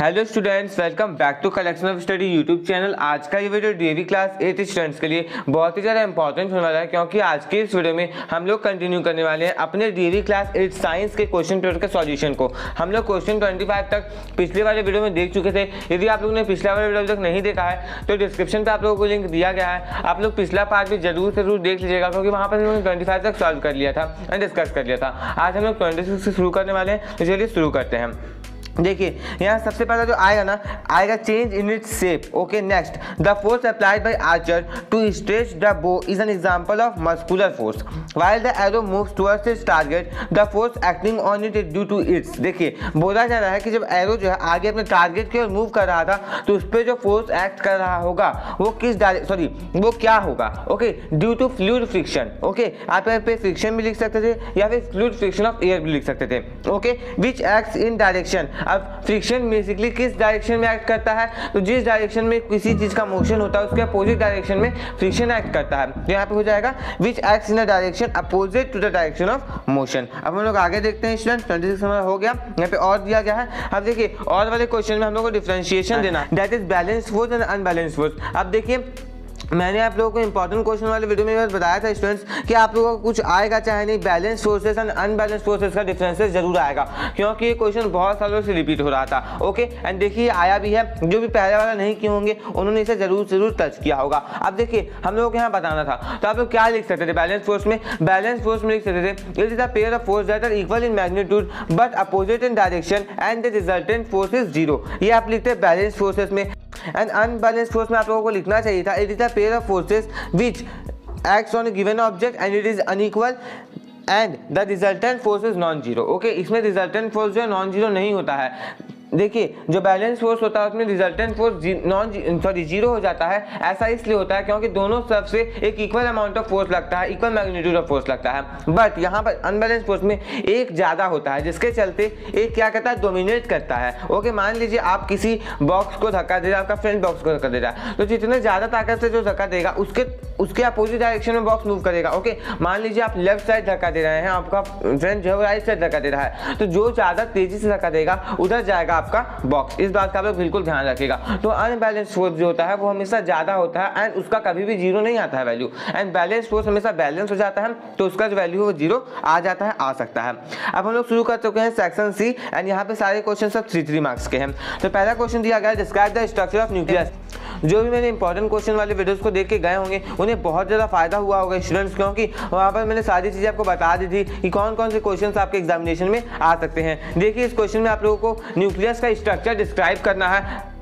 Hello students, welcome back to collection of study YouTube channel. आज का ये video DAV class 8 students के लिए बहुत ही ज़्यादा इंपॉर्टेंट होने वाला है, क्योंकि आज के इस वीडियो में हम लोग कंटिन्यू करने वाले हैं अपने डीएवी क्लास 8 साइंस के क्वेश्चन पेपर के सॉल्यूशन को। हम लोग क्वेश्चन 25 तक पिछले वाले वीडियो में देख चुके थे। यदि आप लोगों ने पिछला वाला वीडियो तक नहीं देखा है तो डिस्क्रिप्शन पर आप लोगों को लिंक दिया गया है, आप लोग पिछला पार्ट भी जरूर देख लीजिएगा, क्योंकि वहाँ पर हम लोग 25 तक सॉल्व कर लिया था एंड डिस्कस कर लिया था। आज हम लोग 26 से शुरू करने वाले हैं, तो चलिए शुरू करते हैं। देखिए यहाँ सबसे पहला जो आएगा change in its shape. Okay, next the force applied by archer to stretch the bow is an example of muscular force while the arrow moves towards its target the force acting on it due to its. देखिए बोला जा रहा है कि जब arrow जो है आगे अपने टारगेट की ओर मूव कर रहा था तो उस पर जो फोर्स एक्ट कर रहा होगा वो क्या होगा। Okay, due to fluid friction. Okay, आप यहाँ पे फ्रिक्शन भी लिख सकते थे या फिर फ्लूइड फ्रिक्शन ऑफ एयर भी लिख सकते थे। ओके, विच एक्ट्स इन डायरेक्शन। अब फ्रिक्शन बेसिकली किस डायरेक्शन में एक्ट करता है, तो जिस डायरेक्शन में किसी चीज का मोशन होता है उसके अपोजिट डायरेक्शन में फ्रिक्शन एक्ट करता है। तो यहाँ पे हो जाएगा which acts in a direction opposite to the direction of motion. अब हम लोग आगे देखते हैं स्टूडेंट, 26 हमारा हो गया। यहाँ पे और दिया गया है। अब देखिए और वाले क्वेश्चन में हम लोग को डिफरेंशिएशन देना है, that is balance force and unbalance force. अब देखिए मैंने आप लोगों को इंपॉर्टेंट क्वेश्चन वाले वीडियो में बताया था स्टूडेंट्स कि आप लोगों को कुछ आएगा चाहे नहीं, balance forces and unbalance forces का डिफरेंसेस जरूर आएगा, क्योंकि ये क्वेश्चन बहुत सालों से रिपीट हो रहा था। ओके, एंड देखिए आया भी है, जो भी पहले वाला नहीं किए होंगे उन्होंने इसे जरूर टच किया होगा। अब देखिए हम लोग को यहाँ बताना था, तो आप लोग क्या लिख सकते थे बैलेंस फोर्स में लिख सकते थे it is a pair of force that are equal in magnitude but opposite in direction and the resultant force is zero. ये आप लिखते हैं बैलेंस फोर्सेस में। एंड अनबैलेंस फोर्स में आप लोगों को लिखना चाहिए था it is a pair of forces which acts on a given object and it is unequal and the resultant force is non zero. Okay, इसमें रिजल्टेंट फोर्स जो है नॉन जीरो नहीं होता है। देखिए जो बैलेंस फोर्स होता है उसमें रिजल्टेंट फोर्स जीरो हो जाता है। ऐसा इसलिए होता है क्योंकि दोनों तरफ से एक इक्वल अमाउंट ऑफ फोर्स लगता है, इक्वल मैग्नीट्यूड ऑफ फोर्स लगता है। बट यहाँ पर अनबैलेंस फोर्स में एक ज़्यादा होता है, जिसके चलते एक क्या करता है, डोमिनेट करता है। ओके, मान लीजिए आप किसी बॉक्स को धक्का दे रहा है, आपका फ्रंट बॉक्स को धक्का दे रहा है, तो जितने ज़्यादा ताकत से जो धक्का देगा उसके अपोजिट डायरेक्शन में बॉक्स मूव करेगा। ओके, मान लीजिए आप लेफ्ट साइड धक्का दे रहे हैं, आपका फ्रंट जो है राइट साइड धक्का दे रहा है, तो जो ज़्यादा तेजी से धक्का देगा उधर जाएगा आपका बॉक्स। इस बात का आप लोग बिल्कुल ध्यान रखिएगा। तो अनबैलेंस फोर्स जो होता है वो हमेशा ज्यादा होता है एंड उसका कभी भी जीरो नहीं आता है वैल्यू, एंड बैलेंस फोर्स हमेशा बैलेंस हो जाता है तो उसका जो वैल्यू है वो जीरो आ जाता है, आ सकता है। अब हम लोग शुरू कर चुके हैं सेक्शन सी एंड यहाँ पे सारे क्वेश्चन सब 3 मार्क्स के हैं। तो पहला क्वेश्चन दिया गया है describe the structure of nucleus. जो भी मैंने इंपॉर्टेंट क्वेश्चन वाले वीडियोस को देख के गए होंगे उन्हें बहुत ज़्यादा फायदा हुआ होगा स्टूडेंट्स, क्योंकि वहाँ पर मैंने सारी चीज़ें आपको बता दी थी कि कौन कौन से क्वेश्चंस आपके एग्जामिनेशन में आ सकते हैं। देखिए इस क्वेश्चन में आप लोगों को न्यूक्लियस का स्ट्रक्चर डिस्क्राइब करना है।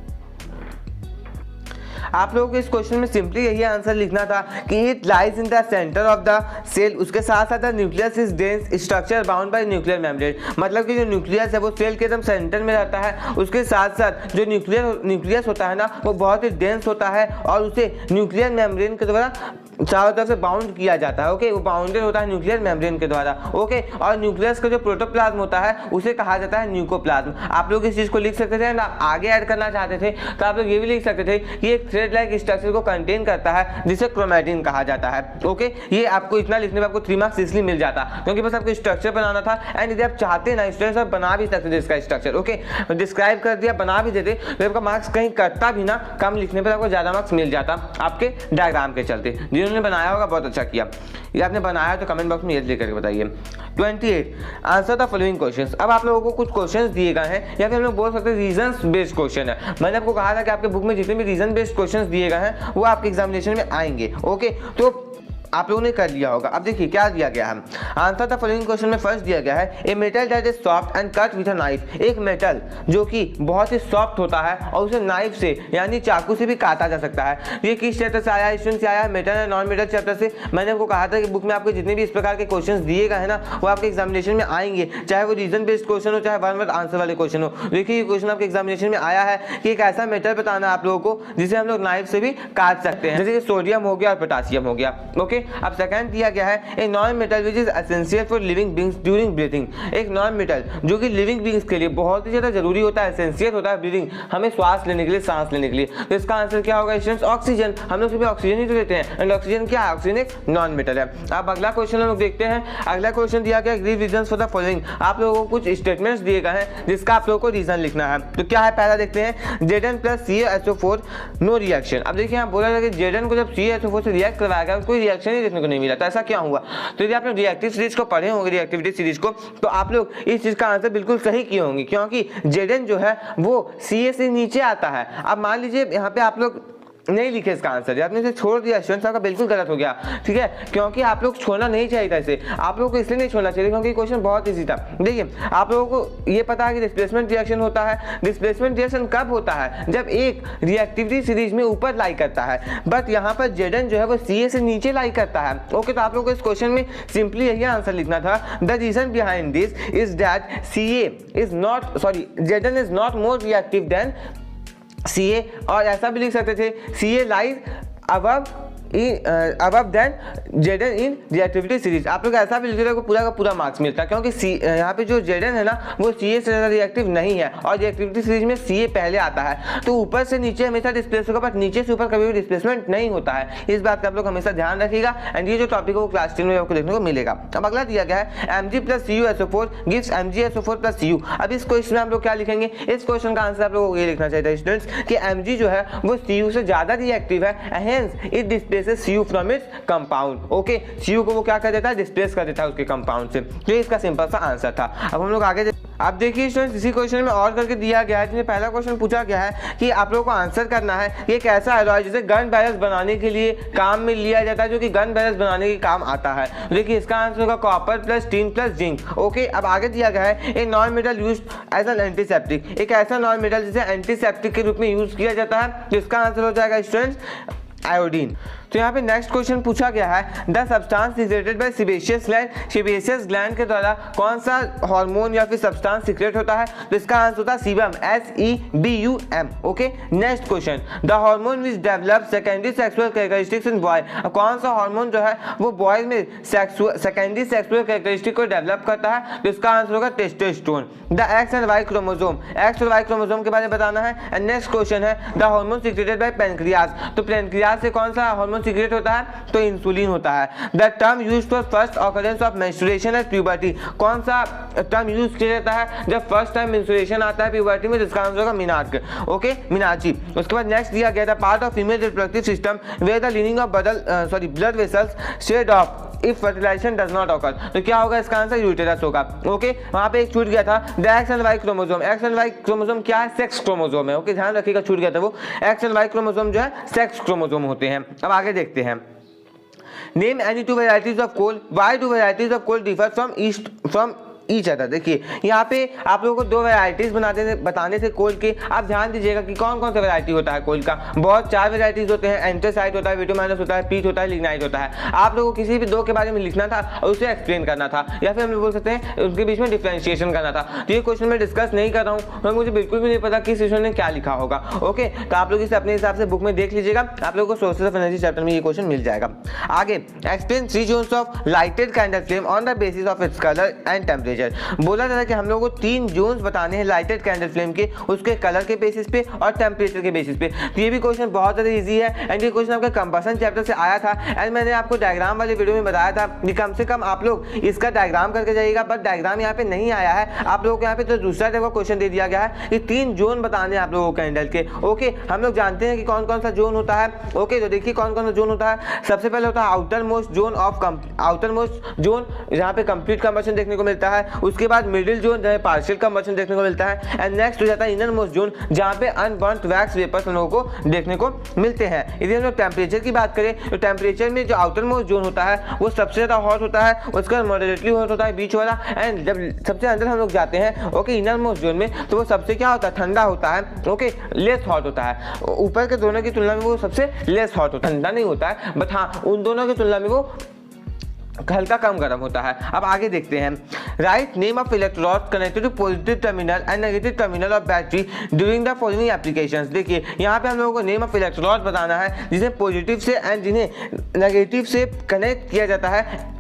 आप लोगों को इस क्वेश्चन में सिंपली यही आंसर लिखना था कि it lies in the centre of the cell. उसके साथ साथ nucleus is dense structure bound by nuclear membrane. मतलब कि जो न्यूक्लियस है वो सेल के एकदम सेंटर में रहता है, उसके साथ साथ जो न्यूक्लियस होता है ना वो बहुत ही डेंस होता है और उसे न्यूक्लियर मेम्ब्रेन के द्वारा चारों तरफ से बाउंड किया जाता है। ओके, वो बाउंडेड होता है न्यूक्लियर मेम्ब्रेन के द्वारा। ओके, और न्यूक्लियस का जो प्रोटोप्लाज्म होता है उसे कहा जाता है न्यूक्लियोप्लाज्म। आप लोग इस चीज को लिख सकते थे, आगे ऐड करना चाहते थे तो आप लोग ये भी लिख सकते थे कि एक थ्रेड लाइक स्ट्रक्चर को कंटेन करता है जिसे क्रोमैटिन कहा जाता है। ओके, ये आपको इतना लिखने में आपको 3 मार्क्स इसलिए मिल जाता क्योंकि बस आपको स्ट्रक्चर बनाना था। एंड यदि आप चाहते ना स्टूडेंट्स आप बना भी सकते थे इसका स्ट्रक्चर। ओके, डिस्क्राइब कर दिया, बना भी देते तो आपका मार्क्स कहीं कटता भी ना, कम लिखने पर आपको ज्यादा मार्क्स मिल जाता आपके डायग्राम के चलते। जिन्होंने बनाया होगा बहुत अच्छा किया, ये आपने बनाया तो कमेंट बॉक्स में ये लिख करके बताइए। 28 आंसर द फॉलोइंग क्वेश्चंस। अब आप लोगों को कुछ क्वेश्चंस दिए गए हैं या फिर हम लोग बोल सकते हैं रीजंस बेस्ड क्वेश्चन है। मैंने आपको कहा था कि आपके बुक में जितने भी रीजन बेस्ड क्वेश्चंस दिए गए हैं वो आपके एग्जामिनेशन में आएंगे। ओके, तो आप लोगों ने कर लिया होगा। अब देखिए क्या दिया गया है, आंसर द फॉलोइंग क्वेश्चन में फर्स्ट दिया गया है a metal that is soft and cut with a knife. एक मेटल जो कि बहुत ही सॉफ्ट होता है और उसे नाइफ से यानी चाकू से भी काटा जा सकता है। ये किस चैप्टर से आया है स्टूडेंट, से आया है metal and non metal chapter से। मैंने आपको कहा था कि बुक में आपको जितने भी इस प्रकार के क्वेश्चन दिए गए हैं ना वो आपके एग्जामिनेशन में आएंगे, चाहे वो रीजन बेस्ड क्वेश्चन हो चाहे वन वर्ड आंसर वाले क्वेश्चन हो। देखिए ये क्वेश्चन आपके एग्जामिनेशन में आया है कि एक ऐसा मेटल बताना है आप लोगों को जिसे हम लोग नाइफ से भी काट सकते हैं, जैसे कि सोडियम हो गया और पोटासियम हो गया। ओके, अब सेकंड दिया गया है a non metal which is essential for living beings during breathing. एक नॉन मेटल जो कि लिविंग बीइंग्स के लिए बहुत ही ज़्यादा जरूरी होता है, एसेंशियल होता है ब्रीथिंग, हमें श्वास लेने के लिए, सांस लेने के लिए। तो इसका आंसर क्या होगा स्टूडेंट्स? ऑक्सीजन। हम लोग सिर्फ ऑक्सीजन ही तो लेते हैं, एंड ऑक्सीजन क्या है? ऑक्सीजन एक नॉन मेटल है। अब अगला क्वेश्चन हम लोग देखते हैं। अगला क्वेश्चन दिया गया give reasons for the following. आप लोगों को कुछ स्टेटमेंट्स दिए गए हैं जिसका आप लोगों को रीजन लिखना है। तो क्या है, पहला देखते हैं Zn plus CaSO4 no reaction. अब देखिए यहाँ बोला था कि Zn को जब CaSO4 से रिएक्ट करवाया गया कोई रिएक्शन ही देखने को नहीं मिला, तो ऐसा क्या हुआ? तो यदि आप लोग रिएक्टिव सीरीज को पढ़े होंगे, रिएक्टिविटी सीरीज को, तो आप लोग इस चीज का आंसर बिल्कुल सही किए होंगे, क्योंकि Zn जो है वो Ca से नीचे आता है। अब मान लीजिए यहाँ पे आप लोग नहीं लिखे इसका आंसर, आपने इसे छोड़ दिया, स्टूडेंट्स आपका बिल्कुल गलत हो गया, ठीक है, क्योंकि आप लोग छोड़ना नहीं चाहिए था इसे। आप लोगों को इसलिए नहीं छोड़ना चाहिए क्योंकि क्वेश्चन बहुत इजी था। देखिए आप लोगों को ये पता है कि डिस्प्लेसमेंट रिएक्शन होता है। डिस्प्लेसमेंट रिएक्शन कब होता है? जब एक रिएक्टिविटी सीरीज में ऊपर लाई करता है, बट यहाँ पर Zn जो है वो Ca से नीचे लाई करता है। ओके, तो आप लोगों को इस क्वेश्चन में सिंपली यही आंसर लिखना था। The reason behind this is that Zn is not more reactive than Ca, और ऐसा भी लिख सकते थे Ca lies above than Zn in reactivity series. आप लोग ऐसा भी लिखते को पूरा का पूरा मार्क्स मिलता है, क्योंकि यहाँ पे जो Zn है ना वो Ca से ज़्यादा रिएक्टिव नहीं है, और रिएक्टिविटी सीरीज में Ca पहले आता है। तो ऊपर से नीचे हमेशा डिस्प्लेस होगा, बट नीचे से ऊपर कभी भी डिस्प्लेसमेंट नहीं होता है। इस बात का आप लोग हमेशा ध्यान रखिएगा, एंड ये जो टॉपिक है वो क्लास 10 में आपको देखने को मिलेगा। अब अगला दिया गया है Mg plus CuSO4 gives MgSO4 plus Cu। अब इस क्वेश्चन में आप लोग क्या लिखेंगे? इस क्वेश्चन का आंसर आप लोगों को ये लिखना चाहिए स्टूडेंट्स कि Mg जो है वो Cu से ज़्यादा रिएक्टिव है, hence it displaces Cu from its compound. Okay, Cu को वो क्या कर देता है? डिस्प्लेस कर देता है उसके कंपाउंड से। तो इसका सिंपल सा आंसर था। अब हम लोग आगे आप देखिए स्टूडेंट्स, इसी क्वेश्चन में और करके दिया गया है, जिसमें पहला क्वेश्चन पूछा गया है कि आप लोगों को आंसर करना है ये कैसा एलॉय जिसे गन बैरल्स बनाने के लिए काम में लिया जाता है, जो कि गन बैरल्स बनाने के काम आता है। देखिए इसका आंसर होगा copper plus tin plus zinc. Okay, अब आगे दिया गया है a non metal use as an antiseptic. एक ऐसा नॉन मेटल जिसे एंटीसेप्टिक के रूप में यूज किया जाता है, जिसका आंसर हो जाएगा स्टूडेंट्स आयोडीन। तो यहाँ पे नेक्स्ट क्वेश्चन पूछा गया है the substance secreted by sebaceous gland. Sebaceous gland के द्वारा कौन सा हार्मोन या फिर सब्सटेंस सिक्रेट होता है? तो इसका आंसर होता है sebum, SEBUM। Okay, next question the hormone which develop secondary sexual characteristics in boy. कौन सा हार्मोन जो है वो बॉयज में सेकेंडरी सेक्सुअल कैरेक्टरिस्टिक को डेवलप करता है? तो इसका आंसर होगा testosterone. The X and Y chromosome, X और Y क्रोमोसोम के बारे में बताना है। एंड नेक्स्ट क्वेश्चन है the hormone secreted by pancreas. तो पैनक्रियाज से कौन सा हार्मोन सीक्रेट होता है? तो इंसुलिन होता है। The term used for first occurrence of menstruation at puberty. कौन सा टर्म यूज किया जाता है जब फर्स्ट टाइम मेंस्ट्रुएशन आता है प्यूबर्टी में? जिसका आंसर होगा मिनार्क। ओके, मिनाची। उसके बाद नेक्स्ट दिया गया था part of female reproductive system where the lining of blood vessels shed off if fertilisation does not occur. तो क्या होगा इसका आंसर? यूटेरस होगा। ओके, वहां पे एक छूट गया था the X and Y chromosome. X and Y chromosome क्या है? सेक्स क्रोमोसोम है। ओके, ध्यान रखिएगा, छूट गया था वो। X एंड Y क्रोमोसोम जो है सेक्स क्रोमोसोम होते हैं। अब आगे देखते हैं name any two varieties of coal. Why do varieties of coal differ from each other. देखिए यहाँ पे आप लोगों को दो वेराइटीज बताने थे कोल के। आप ध्यान दीजिएगा कि कौन कौन सा वेराइटी होता है कोल का। बहुत 4 वेराइटीज होते हैं, एंथ्रासाइट होता है, विटोमाइनस होता है, पीट होता है, लिग्नाइट होता है। आप लोगों को किसी भी दो के बारे में लिखना था और उसे एक्सप्लेन करना था, या फिर हम बोल सकते हैं उनके बीच में डिफ्रेंशिएशन करना था। तो ये क्वेश्चन मैं डिस्कस नहीं कर रहा हूँ, तो मुझे बिल्कुल भी नहीं पता किस क्वेश्चन ने क्या लिखा होगा। ओके, तो आप लोग इसे अपने हिसाब से बुक में देख लीजिएगा, आप लोगों को सोर्सेज ऑफ एनर्जी चैप्टर में ये क्वेश्चन मिल जाएगा। आगे explain 3 zones of lighted candle flame on the basis of its colour and temperature. बोला था कि हम लोगों को 3 जोन्स बताने हैं लाइटेड कैंडल फ्लेम के, उसके कलर के बेसिस पे और टेम्परेचर के बेसिस पे। तो ये भी क्वेश्चन बहुत ज़्यादा इजी है, एंड ये क्वेश्चन आपका कंबसन चैप्टर से आया था। एंड मैंने आपको डायग्राम वाले वीडियो में बताया था कि कम से कम आप लोग इसका डायग्राम करके जाइएगा, बट डायग्राम यहाँ पे नहीं आया है। आप लोगों को यहाँ पे तो दूसरा टाइप का क्वेश्चन दे दिया गया है कि 3 जोन बताने हैं आप लोगों को कैंडल के। ओके, हम लोग जानते हैं कि कौन कौन सा जोन होता है। ओके, तो देखिए कौन कौन सा जोन होता है। सबसे पहले होता है आउटर मोस्ट जोन जहाँ पे कंप्लीट कंबशन देखने को मिलता है। उसके बाद मिडिल जोन जहाँ पार्शियल कंबशन देखने को मिलता है। एंड नेक्स्ट हो जाता है इनर मोस्ट जोन, जहां पे अनबर्न्ड वैक्स वेपर्स हम लोगों को देखने को मिलते हैं। यदि हम लोग टेम्परेचर की बात करें तो टेम्परेचर में जो आउटर मोस्ट जोन होता है वो सबसे ज़्यादा हॉट होता है, उसके बाद मॉडरेटली हॉट होता है बीच वाला। एंड जब सबसे अंदर हम लोग जाते हैं ओके इनर मोस्ट जोन में, तो वो सबसे क्या होता है? ठंडा होता है। ओके, लेस हॉट होता है। ऊपर के दोनों की तुलना में वो सबसे लेस हॉट होता है, ठंडा नहीं होता है, बट हाँ उन दोनों की तुलना में वो हल्का कम गर्म होता है। अब आगे देखते हैं, write name of electrode connected to positive terminal and negative terminal of battery during the following applications. देखिए यहाँ पे हम लोगों को नेम ऑफ इलेक्ट्रोड बताना है जिन्हें पॉजिटिव से एंड जिन्हें नेगेटिव से कनेक्ट किया जाता है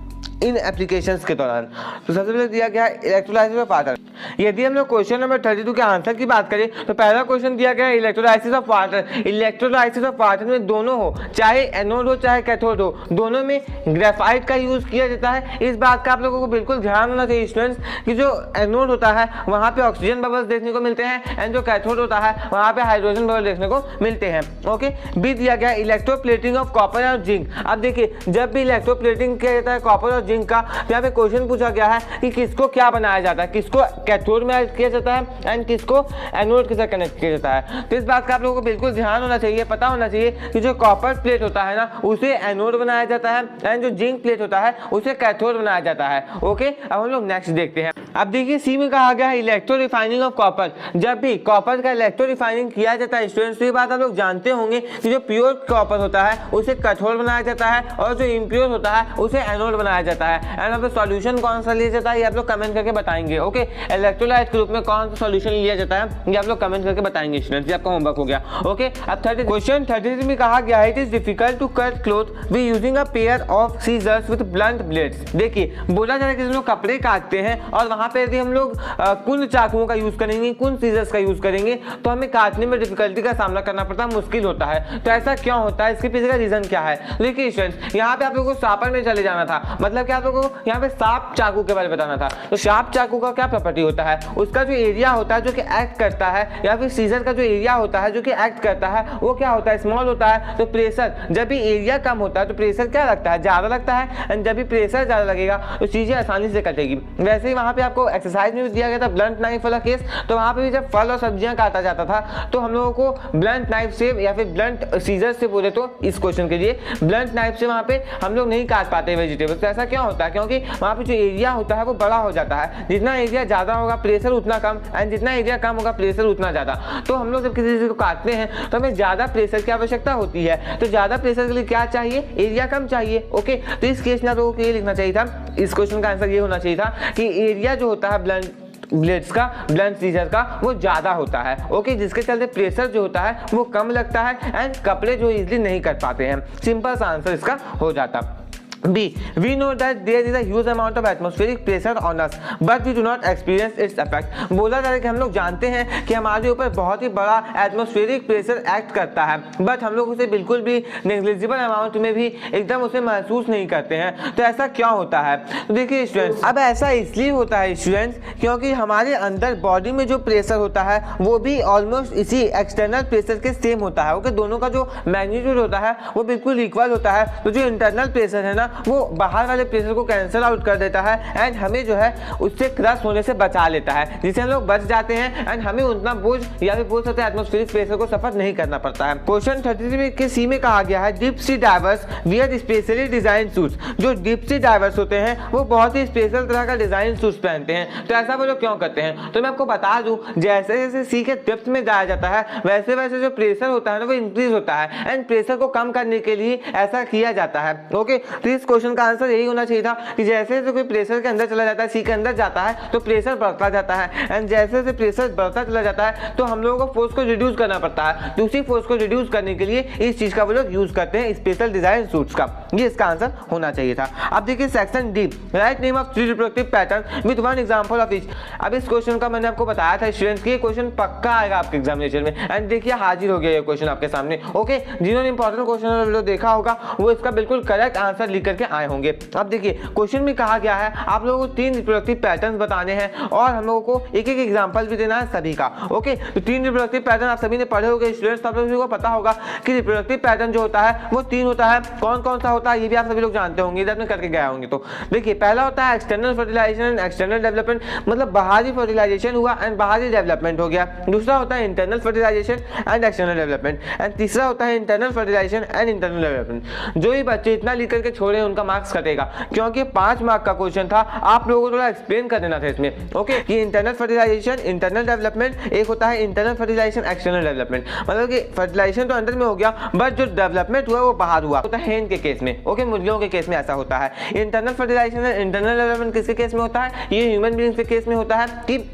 इन एप्लीकेशंस के दौरान। तो सबसे पहले दिया गया है इलेक्ट्रोलाइसिस ऑफ वाटर। यदि हम लोग क्वेश्चन नंबर 32 के आंसर की बात करें तो पहला क्वेश्चन दिया गया है electrolysis of water. Electrolysis of water में दोनों हो, चाहे एनोड हो चाहे कैथोड हो, दोनों में ग्रेफाइट का यूज किया जाता है। इस बात का आप लोगों को बिल्कुल ध्यान होना चाहिए स्टूडेंट्स कि जो एनोड होता है वहाँ पे ऑक्सीजन बबल्स देखने को मिलते हैं एंड जो कैथोड होता है वहाँ पे हाइड्रोजन बबल देखने को मिलते हैं। ओके, बी दिया गया इलेक्ट्रोप्लेटिंग ऑफ कॉपर और जिंक। अब देखिए जब भी इलेक्ट्रोप्लेटिंग किया जाता है कॉपर और जिंक का, यहाँ पे क्वेश्चन पूछा गया है कि किसको क्या बनाया जाता है, किसको कैथोड में ऐड किया जाता है एंड किसको एनोड के साथ कनेक्ट किया जाता है। तो इस बात का आप लोगों को बिल्कुल ध्यान होना चाहिए, पता होना चाहिए कि जो कॉपर प्लेट होता है ना उसे एनोड बनाया जाता है एंड जो जिंक प्लेट होता है उसे कैथोड बनाया जाता है। ओके, अब हम लोग नेक्स्ट देखते हैं। अब देखिए सी में कहा गया है इलेक्ट्रो रिफाइनिंग ऑफ कॉपर। जब भी कॉपर का इलेक्ट्रो रिफाइनिंग किया जाता है स्टूडेंट्स, तो ये बात आप लोग जानते होंगे कि जो प्योर कॉपर होता है उसे कैथोड बनाया जाता है और जो इम्प्योर होता है उसे एनोड बनाया जाता है। एंड यहाँ पे सॉल्यूशन कौन सा लिया जाता है ये आप लोग कमेंट करके बताएंगे। ओके, इलेक्ट्रोलाइट के रूप में कौन सा सॉल्यूशन लिया जाता है ये आप लोग कमेंट करके बताएंगे स्टूडेंट्स, ये आपका होमवर्क हो गया। ओके, अब क्वेश्चन 33 में कहा गया है it is difficult to cut cloth we using a pair of scissors with blunt blades. देखिए बोला जा रहा है कि हम लोग कपड़े काटते हैं और वहां पे यदि हम लोग कुन चाकुओं का यूज करेंगे, कुन सीजर्स का यूज करेंगे तो हमें काटने में डिफिकल्टी का सामना करना पड़ता है, मुश्किल होता है। तो ऐसा क्यों होता है, इसके पीछे का रीजन क्या है? देखिए स्टूडेंट्स यहाँ पे आप लोगों को शार्पर में चले जाना था, मतलब कि आप लोगों को यहाँ पे शार्प चाकू के बारे में बताना था। तो शार्प चाकू का क्या प्रॉपर्टी होता है, उसका जो एरिया होता है जो कि एक्ट करता है, या फिर सीजर का जो एरिया होता है जो कि एक्ट करता है वो क्या होता है, स्मॉल होता है। तो प्रेशर, जब भी एरिया कम होता है तो प्रेशर क्या लगता है, ज्यादा लगता है। एंड जब भी प्रेशर ज्यादा लगेगा तो चीजें आसानी से कटेगी। वैसे ही वहां पे आपको एक्सरसाइज में भी दिया गया था ब्लंट नाइफ वाला केस, तो वहां पे भी जब फल और सब्जियां काटा जाता था तो हम लोगों को ब्लंट नाइफ से या फिर ब्लंट सीजर से बोले तो इस क्वेश्चन के लिए ब्लंट नाइफ से वहां पे हम लोग नहीं काट पाते वेजिटेबल। तो ऐसा क्यों होता है, क्योंकि वहां पे जो एरिया होता है वो बड़ा हो जाता है। जितना एरिया ज्यादा होगा प्रेशर उतना कम, एंड जितना एरिया कम होगा प्रेशर उतना ज्यादा। तो हम लोग जब किसी चीज को काटते हैं तो हमें ज्यादा प्रेशर की आवश्यकता होती है। तो ज्यादा प्रेशर के लिए क्या चाहिए, एरिया कम चाहिए। ओके, तो इस केस में आप लोगों को ये लिखना चाहिए था, इस क्वेश्चन का आंसर ये होना चाहिए था कि एरिया जो होता है ब्लंट ब्लेड्स का, ब्लंट सीजर का, वो ज्यादा होता है। ओके, जिसके चलते प्रेशर जो होता है वो कम लगता है एंड कपड़े जो इजीली नहीं कर पाते हैं। सिंपल सा आंसर इसका हो जाता। B. We know that there is a huge amount of atmospheric pressure on us, but we do not experience its effect. बोला जा रहा है कि हम लोग जानते हैं कि हमारे ऊपर बहुत ही बड़ा एटमॉस्फेरिक प्रेशर एक्ट करता है, बट हम लोग उसे बिल्कुल भी नेग्लिजिबल अमाउंट में भी एकदम उसे महसूस नहीं करते हैं। तो ऐसा क्यों होता है? तो देखिए स्टूडेंट्स, अब ऐसा इसलिए होता है स्टूडेंट्स क्योंकि हमारे अंदर बॉडी में जो प्रेशर होता है वो भी ऑलमोस्ट इसी एक्सटर्नल प्रेशर के सेम होता है। ओके, दोनों का जो मैग्नीट्यूड होता है वो बिल्कुल इक्वल होता है। तो जो इंटरनल प्रेशर है ना वो बाहर वाले प्रेशर को कैंसिल आउट कर देता है एंड हमें जो है उससे क्रश होने से बचा लेता है, जिससे हम लोग बच जाते हैं एंड हमें उतना बोझ या फिर बोल सकते हैं एटमॉस्फेरिक प्रेशर को सफर नहीं करना पड़ता है। क्वेश्चन 33 के सी में कहा गया है deep sea diverse wear specially design suits. जो डीप सी डाइवर्स होते हैं वो बहुत ही स्पेशल तरह का डिजाइन सूट्स पहनते हैं। तो ऐसा वो लोग क्यों करते हैं? तो मैं आपको बता दूं, जैसे जैसे सी के डेप्थ में जाया जाता है वैसे वैसे जो प्रेशर होता है ना वो इंक्रीज होता है एंड प्रेशर को कम करने के लिए ऐसा किया जाता है। ओके, तो इस क्वेश्चन का आंसर यही होना चाहिए था कि जैसे जैसे कोई प्रेशर के अंदर चला जाता है, सी के अंदर जाता है तो प्रेशर बढ़ता जाता है एंड जैसे जैसे प्रेशर बढ़ता चला जाता है तो हम लोगों को फोर्स को रिड्यूस करना पड़ता है। तो उसी फोर्स को रिड्यूस करने के लिए इस चीज का वो लोग यूज करते हैं, स्पेशल डिजाइन सूट्स का। ये इसका आंसर होना चाहिए था। अब देखिए section D, right name of 3 reproductive pattern with one example of each. अब इस क्वेश्चन का मैंने आपको बताया था स्टूडेंट्स कि ये क्वेश्चन पक्का आएगा आपके एग्जामिनेशन में एंड देखिए हाजिर हो गया ये क्वेश्चन आपके सामने। ओके, जिन्होंने इंपॉर्टेंट क्वेश्चन देखा होगा वो इसका बिल्कुल करेक्ट आंसर लिख करके आए होंगे। अब देखिए क्वेश्चन में कहा गया है आप लोगों को 3 रिप्रोडक्टिव पैटर्न्स बताने हैं और हम लोगों को एक एक एग्जांपल भी देना है सभी का। ओके, तो 3 रिप्रोडक्टिव पैटर्न आप सभी ने पढ़े होंगे स्टूडेंट्स, आप लोगों को पता होगा कि रिप्रोडक्टिव पैटर्न जो होता है वो 3 होता है। कौन कौन सा होता है ये भी आप सभी लोग जानते होंगे, आपने करके गए होंगे। तो देखिए पहला होता है external fertilisation and external development, मतलब बाहरी फर्टिलाइजेशन हुआ एंड बाहरी डेवलपमेंट हो गया। दूसरा होता है internal fertilisation and external development and तीसरा होता है internal fertilisation and internal development. जो ही बच्चे इतना लिख करके छोड़ थोड़े उनका मार्क्स कटेगा, क्योंकि 5 मार्क का क्वेश्चन था। आप लोगों को थोड़ा एक्सप्लेन कर देना था इसमें, ओके, कि इंटरनल फर्टिलाइजेशन, इंटरनल डेवलपमेंट, एक होता है इंटरनल फर्टिलाइजेशन, एक्सटर्नल डेवलपमेंट। मतलब कि फर्टिलाइजेशन तो अंदर में हो गया, बट जो डेवलपमेंट हुआ वो बाहर हुआ, होता है हेन के केस में, ओके, मुर्गियों के केस में ऐसा होता है। इंटरनल फर्टिलाइजेशन, इंटरनल डेवलपमेंट किसके केस में होता है? ये ह्यूमन बीइंग्स के केस में होता है कि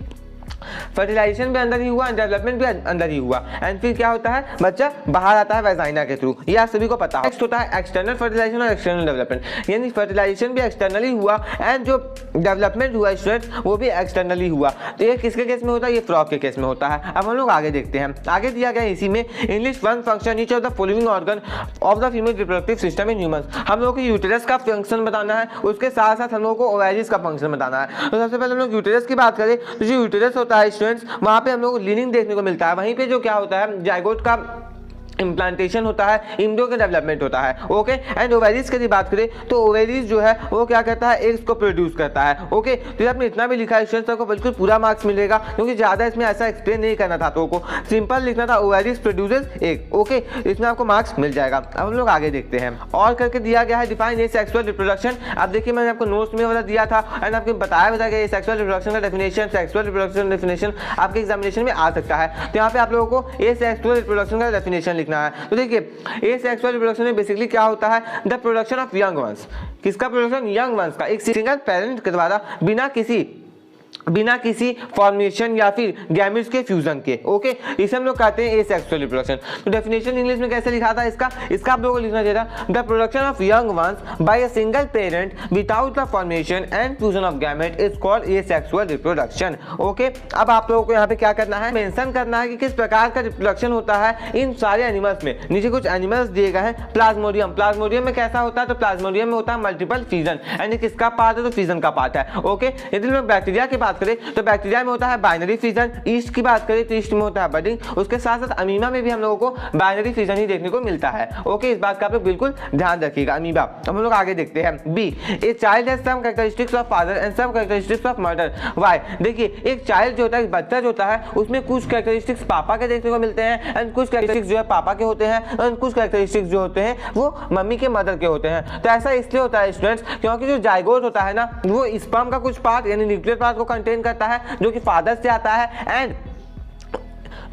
फर्टिलाइजेशन भी अंदर ही हुआ, डेवलपमेंट भी अंदर ही हुआ, एंड फिर क्या होता है, बच्चा बाहर आता है वेजाइना के थ्रू। ये आप सभी को पता है। नेक्स्ट होता है एक्सटर्नल फर्टिलाइजेशन और एक्सटर्नल डेवलपमेंट, यानी फर्टिलाइजेशन भी एक्सटर्नली हुआ एंड जो डेवलपमेंट हुआ स्टूडेंट्स वो भी एक्सटर्नली हुआ। तो ये किसके केस में होता है? ये फ्रॉग के केस में होता है। अब हम लोग आगे देखते हैं। आगे दिया गया इसी में English one function each of the following organ of the female reproductive system in humans. हम लोग को यूटेरस का फंक्शन बताना है, उसके साथ साथ हम लोग को ओवैरिस का फंक्शन बताना है। तो सबसे पहले हम लोग यूटेरस की बात करें तो जो यूटेरस होता है स्टूडेंट्स, वहां पे हम लोग को लीनिंग देखने को मिलता है। वहीं पे जो क्या होता है, जाइगोट का इम्प्लांटेशन होता है, इम्ब्रियो का डेवलपमेंट होता है, ओके। एंड ओवेरीज की बात करें तो ओवेरीज जो है वो क्या करता है, एग्स को प्रोड्यूस करता है, ओके। तो आपने इतना भी लिखा है स्टूडेंट्स, आपको बिल्कुल पूरा मार्क्स मिलेगा, क्योंकि ज़्यादा इसमें ऐसा एक्सप्लेन नहीं करना था, तो को सिंपल लिखना था ओवेरीज प्रोड्यूसेस एग, ओके। इसमें आपको मार्क्स मिल जाएगा। अब हम लोग आगे देखते हैं। और करके दिया गया है डिफाइन ए सेक्सुअल रिप्रोडक्शन। अब देखिए मैंने आपको नोट्स में वाला दिया था एंड आपको बताया गया ये सेक्सुअल रिप्रोडक्शन का डेफिनेशन, सेक्सुअल रिप्रोडक्शन डेफिनेशन आपके एग्जामिनेशन में आ सकता है। तो यहाँ पे आप लोगों को ए सेक्सुअल रिप्रोडक्शन का डेफिनेशन लिखना है। तो देखिए एसेक्सुअल रिप्रोडक्शन में बेसिकली क्या होता है, the production of young once. किसका प्रोडक्शन? यंग वंस का, एक सिंगल पेरेंट के द्वारा बिना किसी फॉर्मेशन या फिर गैमेट्स के फ्यूजन के, ओके। इसे हम लोग कहते हैं एसेक्सुअल रिप्रोडक्शन। तो डेफिनेशन इंग्लिश में कैसे लिखा था इसका आप लोगों को लिखना चाहिए था, the production of young ones by a single parent without the formation and fusion of gamete is called asexual reproduction, okay. अब आप लोगों को यहाँ पे क्या करना है, मेंशन करना है कि किस प्रकार का रिप्रोडक्शन होता है इन सारे एनिमल्स में। नीचे कुछ एनिमल्स दिए गए हैं। प्लाज्मोडियम, प्लाज्मोडियम में कैसा होता है, तो प्लाज्मोडियम में होता है मल्टीपल फ्यूजन, यानी किसका पार्ट है, तो फ्यूजन का पार्ट है, ओके। यदि हम बैक्टीरिया की बात करें तो बैक्टीरिया में होता है बाइनरी फिजन। ईस्ट की बात करें तो ईस्ट में होता है बडिंग। उसके साथ साथ अमीबा में भी हम लोगों को बाइनरी फिजन ही देखने को मिलता है, ओके। इस बात का आप लोग बिल्कुल ध्यान रखिएगा। अमीबा। तो हम लोग आगे देखते हैं B, a child has some characteristics of father and some characteristics of mother. Why? देखिए एक चाइल्ड जो होता है, बच्चा जो होता है, उसमें कुछ कैरेक्टरिस्टिक्स पापा के देखने को मिलते हैं एंड कुछ कैरेक्टरिस्टिक्स जो है पापा के होते हैं एंड कुछ कैरेक्टरिस्टिक्स जो होते हैं वो मम्मी के मदर के होते हैं। तो ऐसा इसलिए होता है स्टूडेंट्स, क्योंकि जो जाइगोट होता है ना, वो स्पर्म का कुछ पार्ट यानी न्यूक्लियर पार्ट को कंटेन करता है जो कि फादर से आता है, एंड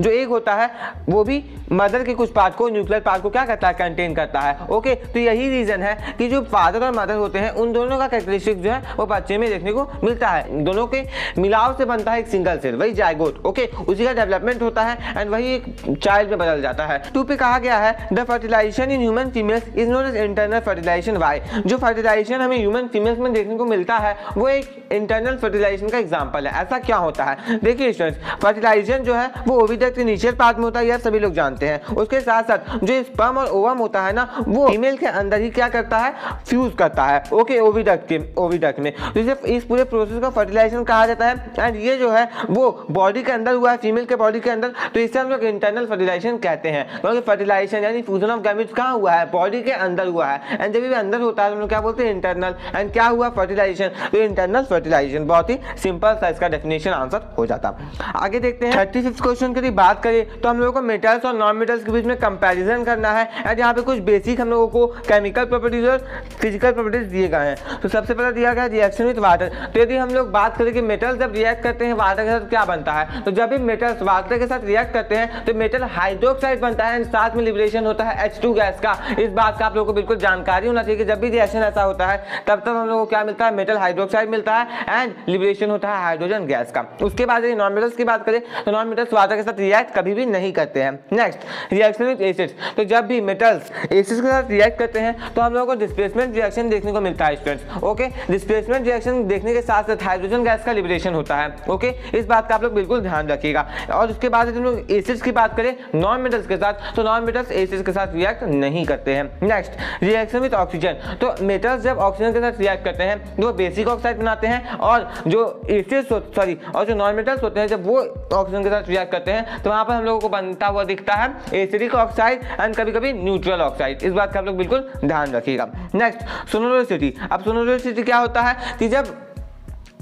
जो एग होता है वो भी मदर के कुछ पार्ट को, न्यूक्लियर पार्ट को क्या करता है, कंटेन करता है, ओके। तो यही रीजन है कि जो फादर और मदर होते हैं उन दोनों का कैरेक्टरिस्टिक जो है वो बच्चे में देखने को मिलता है। दोनों के मिलाव से बनता है एक सिंगल सेल, वही जाइगोट, ओके। उसी का डेवलपमेंट होता है एंड वही एक चाइल्ड में बदल जाता है। 2 पे कहा गया है the fertilisation in human females is known as internal fertilisation. Why? जो फर्टिलाइजेशन हमें ह्यूमन फीमेल्स में देखने को मिलता है वो एक इंटरनल फर्टिलाइजेशन का एग्जाम्पल है। ऐसा क्या होता है? देखिए स्टूडेंट्स, फर्टिलाइजेशन जो है वो ओविडक्ट के नीचे पार्ट में होता है, यह सभी लोग जानते हैं। उसके साथ साथ जो स्पर्म और ओवम होता है ना, वो फीमेल के अंदर ही क्या करता है, फ्यूज करता है, ओके, ओविडक्ट में। तो इस पूरे प्रोसेस को फर्टिलाइजेशन कहा जाता है एंड ये जो है वो बॉडी के अंदर हुआ है, फीमेल के बॉडी के अंदर। तो इसे हम लोग इंटरनल फर्टिलाइजेशन कहते हैं, क्योंकि फर्टिलाइजेशन यानी फ्यूजन ऑफ गैमेट्स कहाँ हुआ है, बॉडी के अंदर हुआ है। एंड जब भी अंदर होता है तो हम लोग क्या बोलते हैं, इंटरनल। एंड क्या हुआ, फर्टिलाइजेशन। तो इंटरनल फर्टिलाइजेशन बहुत ही सिंपल सा इसका डेफिनेशन आंसर हो जाता। आगे देखते हैं 35 क्वेश्चन की बात करें तो हम लोगों को मेटल्स और नॉन मेटल्स के बीच में कंपैरिजन करना है एंड यहाँ पे कुछ बेसिक हम लोगों को केमिकल प्रॉपर्टीज और फिजिकल प्रॉपर्टीज दिए गए हैं। तो सबसे पहले दिया गया रिएक्शन विद वाटर। तो यदि हम लोग बात करें कि मेटल जब रिएक्ट करते हैं वाटर के साथ क्या बनता है, तो जब भी मेटल्स वाटर के साथ रिएक्ट करते हैं तो मेटल हाइड्रोक्साइड बनता है एंड साथ में लिबरेशन होता है H2 गैस का। इस बात का आप लोगों को बिल्कुल जानकारी होना चाहिए कि जब भी रिएक्शन ऐसा होता है तब तब हम लोगों को क्या मिलता है, मेटल हाइड्रोक्साइड मिलता है एंड लिबरेशन होता है हाइड्रोजन गैस का। उसके बाद यदि नॉन मेटल्स की बात करें तो नॉन मेटल्स वाटर के साथ रिएक्ट कभी भी नहीं करते हैं। Next reaction with acids. तो जब भी मेटल्स एसिड्स के साथ रिएक्ट करते हैं तो हम लोगों को डिस्प्लेसमेंट रिएक्शन देखने को मिलता है स्टूडेंट्स, ओके। डिस्प्लेसमेंट रिएक्शन देखने के साथ साथ हाइड्रोजन गैस का लिबरेशन होता है, ओके। इस बात का आप लोग बिल्कुल ध्यान रखिएगा। और उसके बाद यदि हम लोग एसिड्स की बात करें नॉन मेटल्स के साथ, तो नॉन मेटल्स एसिड्स के साथ रिएक्ट नहीं करते हैं। Next reaction with oxygen. तो मेटल्स जब ऑक्सीजन के साथ रिएक्ट करते हैं तो वो बेसिक ऑक्साइड बनाते हैं और जो एसिड्स और जो नॉन मेटल्स होते हैं जब वो ऑक्सीजन के साथ रिएक्ट करते हैं तो वहां पर हम लोगों को बनता हुआ दिखता है एसिडिक ऑक्साइड एंड कभी कभी न्यूट्रल ऑक्साइड। इस बात का आप लोग बिल्कुल ध्यान रखिएगा। नेक्स्ट सोनोरोसिटी। अब सोनोरोसिटी क्या होता है कि जब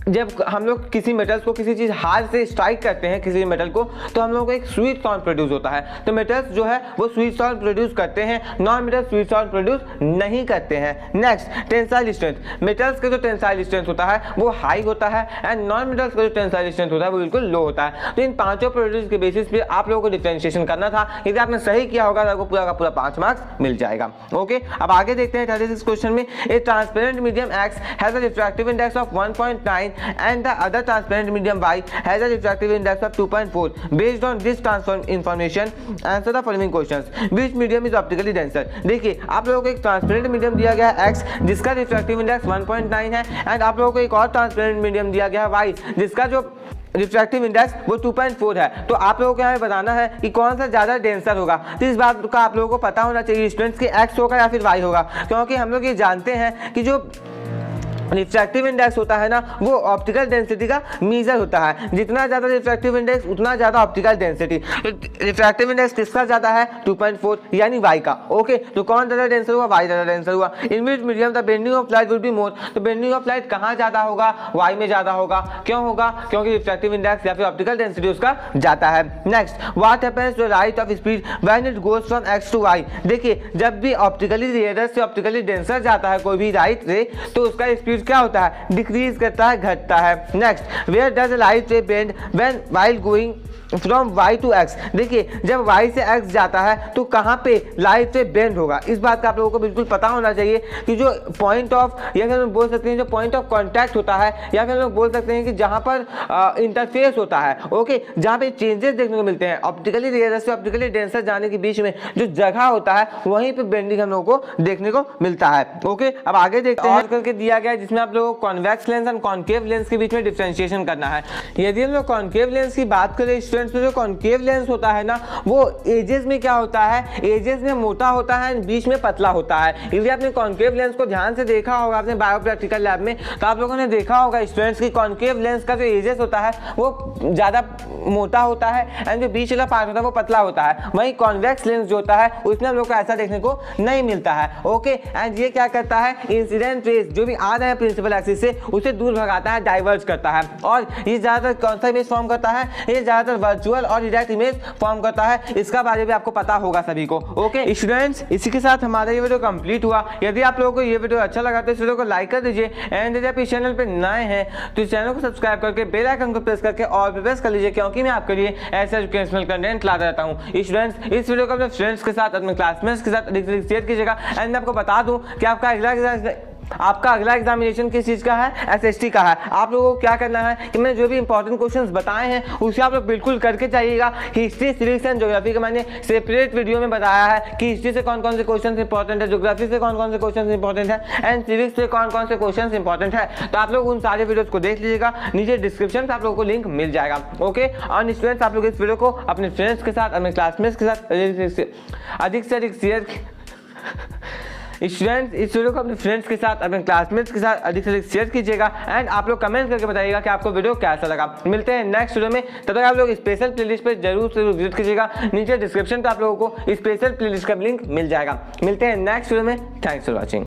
जब हम लोग किसी मेटल्स को किसी चीज़ हार्ड से स्ट्राइक करते हैं किसी मेटल को, तो हम लोगों को एक स्वीट साउंड प्रोड्यूस होता है। तो मेटल्स जो है वो स्वीट साउंड प्रोड्यूस करते हैं, non metal sweet sound produce नहीं करते हैं। Next, tensile strength. मेटल्स का जो टेंसाइल स्ट्रेंथ होता है वो हाई होता है एंड नॉन मेटल्स का जो टेंसाइल स्ट्रेंथ होता है वो बिल्कुल लो होता है। तो इन पांचों प्रोड्यूस के बेसिस पे आप लोगों को डिफरेंशिएशन करना था। यदि आपने सही किया होगा तो आपको पूरा का पूरा 5 मार्क्स मिल जाएगा। ओके, अब आगे देखते हैं 36 क्वेश्चन में। ए transparent medium x has a refractive index of 1.9 and the other transparent medium Y has a refractive index of 2.4. Based on this transform information, answer the following questions. Which medium is optically denser? देखिए, आप लोगों को एक transparent medium दिया गया है X जिसका refractive index 1.9 है एंड आप लोगों को एक और ट्रांसपेरेंट मीडियम दिया गया है Y जिसका जो रिफ्रैक्टिव इंडेक्स वो 2.4 है। तो आप लोगों को यहाँ बताना है कि कौन सा ज़्यादा डेंसर होगा। तो इस बात का आप लोगों को पता होना चाहिए स्टूडेंट्स कि X होगा या फिर Y होगा, क्योंकि हम लोग ये जानते हैं कि जो रिफ्रैक्टिव इंडेक्स होता है ना वो ऑप्टिकल डेंसिटी का मेजर होता है। जितना ज़्यादा रिफ्रैक्टिव इंडेक्स उतना ज़्यादा ऑप्टिकल डेंसिटी। रिफ्रैक्टिव इंडेक्स किसका ज़्यादा है? 2.4 यानी वाई का। ओके, तो कौन ज़्यादा डेंसर हुआ? वाई ज़्यादा डेंसर हुआ। In which medium the bending of light will be more. तो बेंडिंग ऑफ लाइट कहाँ ज़्यादा होगा? वाई में ज़्यादा होगा। क्यों होगा? क्योंकि रिफ्रैक्टिव इंडेक्स या फिर ऑप्टिकल डेंसिटी उसका जाता है। Next, what happens to light of speed when it goes from X to Y. देखिए, जब भी ऑप्टिकली रेयर से ऑप्टिकली डेंसर जाता है कोई भी लाइट रे, तो उसका स्पीड क्या होता है? डिक्रीज करता है, घटता है। Next, where does light ray bend when while going from y to x। देखिए, जब y से x जाता है तो कहाँ पे लाइट रे बेंड होगा। इस बात का आप लोगों को बिल्कुल पता होना चाहिए कि जो पॉइंट ऑफ, या फिर हम बोल सकते हैं जो पॉइंट ऑफ कांटेक्ट होता है, या फिर हम लोग बोल सकते हैं कि जहाँ पर इंटरफेस होता है, ओके, जहाँ पे चेंजेस देखने को मिलते हैं ऑप्टिकली रेयर से ऑप्टिकली डेंसर जाने के बीच में जो जगह होता है वहीं पे बेंडिंग हम लोगों को देखने को मिलता है। ओके, अब आगे देखते हैं। और करके दिया गया है जिसमें आप लोगों को convex lens and concave lens के बीच में डिफरेंशिएशन करना है। यदि हम लोग कॉन्केव लेंस की बात करें स्टूडेंट्स, तो जो कॉन्केव लेंस होता है ना वो एजेस में क्या होता है? एजेस में मोटा होता है, बीच में पतला होता है। यदि आपने कॉन्केव लेंस को ध्यान से देखा होगा अपने बायो प्रैक्टिकल लैब में, तो आप लोगों ने देखा होगा स्टूडेंट्स की कॉन्केव लेंस का जो एजेस होता है वो ज़्यादा मोटा होता है एंड जो बीच वाला पार्ट होता है वो पतला होता है। वहीं कॉन्वेक्स लेंस जो होता है उसमें हम लोग को ऐसा देखने को नहीं मिलता है। ओके, एंड ये क्या करता है? इंसिडेंट रेज जो भी आ रहे हैं प्रिंसिपल एक्सिस से उसे दूर भगाता है, डाइवर्ज करता है। और ये ज़्यादातर कौन सा इमेज फॉर्म करता है? ये ज़्यादातर वर्चुअल और डायरेक्ट इमेज फॉर्म करता है। इसका बारे में आपको पता होगा सभी को। ओके स्टूडेंट्स, इसी के साथ हमारा ये वीडियो कंप्लीट हुआ। यदि आप लोगों को ये वीडियो अच्छा लगा तो इस वीडियो को लाइक कर दीजिए एंड यदि आप इस चैनल पर नए हैं तो इस चैनल को सब्सक्राइब करके बेल आइकन को प्रेस करके और भी प्रेस कर लीजिए, क्योंकि मैं आपके लिए ऐसा एजुकेशनल कंटेंट लाता रहता हूँ। स्टूडेंट्स, इस वीडियो को अपने फ्रेंड्स के साथ, अपने क्लासमेट्स के साथ अधिक से अधिक शेयर कीजिएगा। एंड मैं आपको बता दूं कि आपका अगला एग्जामिनेशन किस चीज़ का है? एसएसटी का है। आप लोगों को क्या करना है कि मैंने जो भी इंपॉर्टेंट क्वेश्चंस बताए हैं उसे आप लोग बिल्कुल करके जाइएगा। हिस्ट्री, सिविक्स एंड ज्योग्राफी का मैंने सेपरेट वीडियो में बताया है कि हिस्ट्री से कौन कौन से क्वेश्चन इंपॉर्टेंट है, ज्योग्राफी से कौन कौन से क्वेश्चन इंपॉर्टेंट है एंड सिविक्स से कौन कौन से क्वेश्चन इंपॉर्टेंट है। तो आप लोग उन सारे वीडियोज को देख लीजिएगा, नीचे डिस्क्रिप्शन में आप लोगों को लिंक मिल जाएगा। ओके, और स्टूडेंट्स आप लोग इस वीडियो को अपने फ्रेंड्स के साथ, अपने क्लासमेट्स के साथ अधिक से अधिक शेयर स्टूडेंट्स, इस वीडियो को अपने फ्रेंड्स के साथ, अपने क्लासमेट्स के साथ अधिक से अधिक शेयर कीजिएगा एंड आप लोग कमेंट करके बताइएगा कि आपको वीडियो कैसा लगा। मिलते हैं नेक्स्ट वीडियो में, तब तक आप लोग स्पेशल प्लेलिस्ट पर जरूर से विजिट कीजिएगा। नीचे डिस्क्रिप्शन पे आप लोगों को स्पेशल प्लेलिस्ट का लिंक मिल जाएगा। मिलते हैं नेक्स्ट वीडियो में। Thanks for watching.